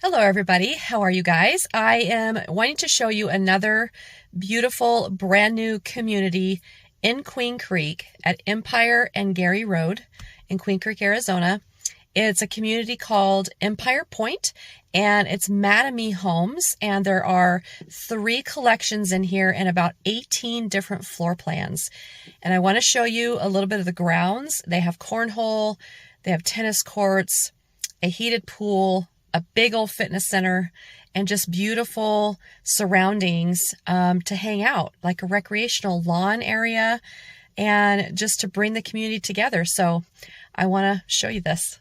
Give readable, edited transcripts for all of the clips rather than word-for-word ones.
Hello everybody, how are you guys? I am wanting to show you another beautiful brand new community in Queen Creek at Empire and Gary Road in Queen Creek, Arizona. It's a community called Empire Pointe, and it's Mattamy homes, and there are 3 collections in here and about 18 different floor plans. And I want to show you a little bit of the grounds. They have cornhole, they have tennis courts, a heated pool, a big old fitness center, and just beautiful surroundings to hang out, like a recreational lawn area, and just to bring the community together. So I want to show you this.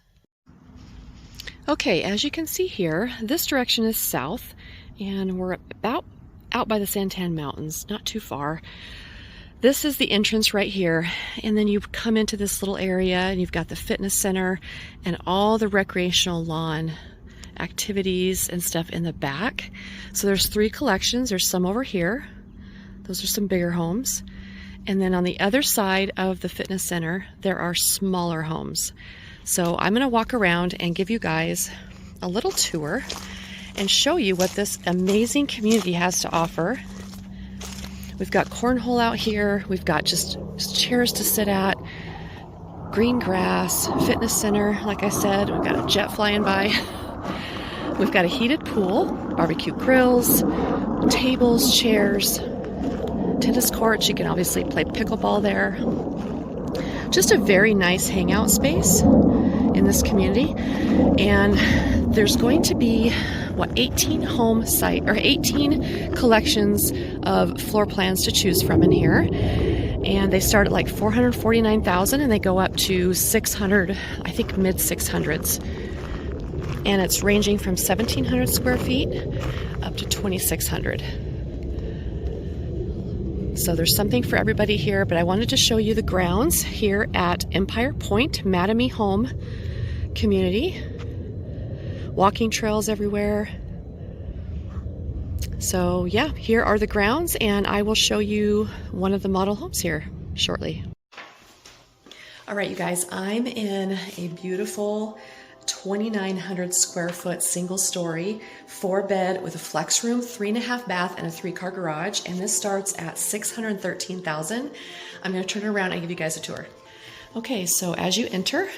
Okay, as you can see here, this direction is south, and we're about out by the Santan Mountains, not too far. This is the entrance right here, and then you come into this little area, and you've got the fitness center and all the recreational lawn activities and stuff in the back. So there's 3 collections. There's some over here. Those are some bigger homes. And then on the other side of the fitness center, there are smaller homes. So I'm going to walk around and give you guys a little tour and show you what this amazing community has to offer. We've got cornhole out here. We've got just chairs to sit at, green grass, fitness center, like I said. We've got a jet flying by. We've got a heated pool, barbecue grills, tables, chairs, tennis courts. You can obviously play pickleball there. Just a very nice hangout space in this community. And there's going to be, 18 collections of floor plans to choose from in here. And they start at like $449,000 and they go up to 600, I think mid 600s. And it's ranging from 1,700 square feet up to 2,600. So there's something for everybody here, but I wanted to show you the grounds here at Empire Pointe, Mattamy Home Community. Walking trails everywhere. So yeah, here are the grounds, and I will show you one of the model homes here shortly. All right, you guys, I'm in a beautiful 2,900 square foot single story, 4-bed with a flex room, 3.5 bath, and a 3-car garage. And this starts at $613,000. I'm going to turn it around and give you guys a tour. Okay, so as you enter,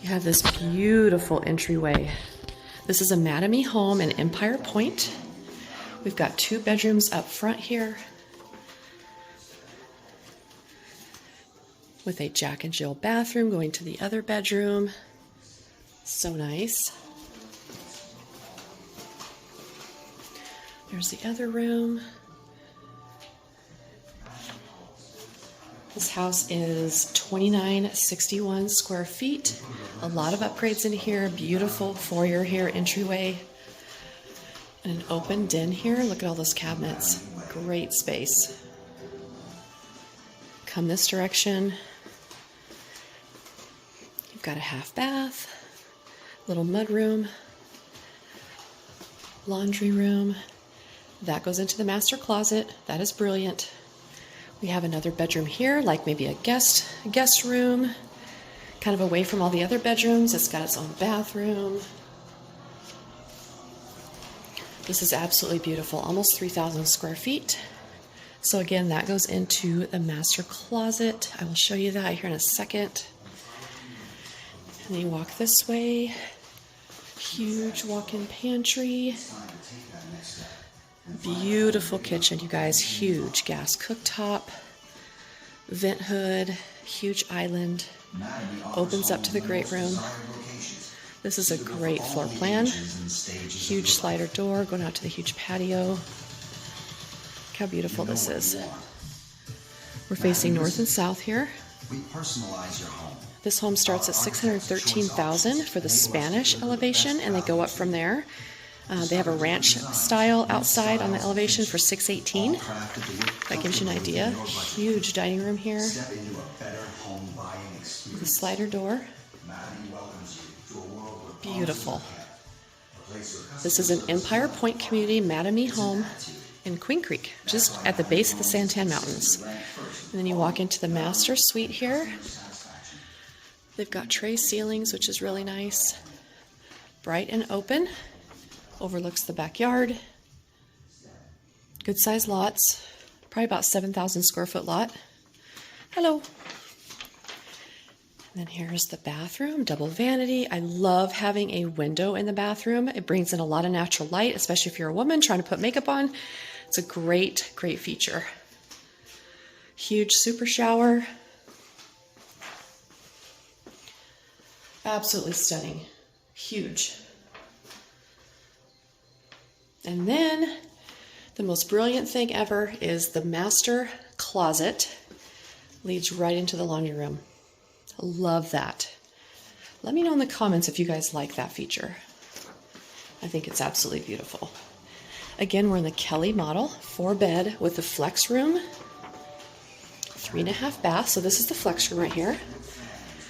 you have this beautiful entryway. This is a Mattamy home in Empire Pointe. We've got 2 bedrooms up front here with a Jack and Jill bathroom going to the other bedroom. So nice. There's the other room. This house is 2,961 square feet. A lot of upgrades in here. Beautiful foyer here, entryway. And an open den here. Look at all those cabinets. Great space. Come this direction. You've got a half bath. Little mud room, laundry room. That goes into the master closet. That is brilliant. We have another bedroom here, like maybe a guest room, kind of away from all the other bedrooms. It's got its own bathroom. This is absolutely beautiful, almost 3,000 square feet. So again, that goes into the master closet. I will show you that here in a second. And then you walk this way. Huge walk-in pantry. Beautiful kitchen, you guys. Huge gas cooktop. Vent hood. Huge island. Opens up to the great room. This is a great floor plan. Huge slider door going out to the huge patio. Look how beautiful this is. We're facing north and south here. We personalize your home. This home starts at $613,000 for the Spanish elevation, and they go up from there. They have a ranch style outside on the elevation for $618,000. That gives you an idea. Huge dining room here. The slider door. Beautiful. This is an Empire Pointe community, Mattamy home in Queen Creek, just at the base of the Santan Mountains. And then you walk into the master suite here. They've got tray ceilings, which is really nice. Bright and open. Overlooks the backyard. Good sized lots. Probably about 7,000 square foot lot. Hello. And then here's the bathroom, double vanity. I love having a window in the bathroom. It brings in a lot of natural light, especially if you're a woman trying to put makeup on. It's a great, great feature. Huge super shower. Absolutely stunning. Huge. And then the most brilliant thing ever is the master closet. Leads right into the laundry room. Love that. Let me know in the comments if you guys like that feature. I think it's absolutely beautiful. Again, we're in the Kelly model, 4-bed with the flex room, 3.5 bath. So this is the flex room right here.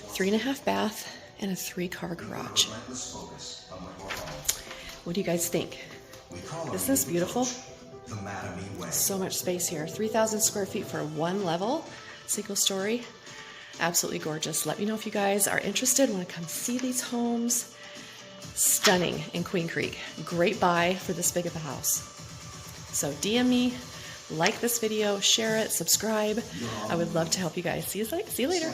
3.5 bath and a 3-car garage. What do you guys think? Isn't this beautiful? So much space here. 3,000 square feet for one level, single story. Absolutely gorgeous. Let me know if you guys are interested, want to come see these homes. Stunning in Queen Creek. Great buy for this big of a house. So DM me, like this video, share it, subscribe. I would love to help you guys. See you later.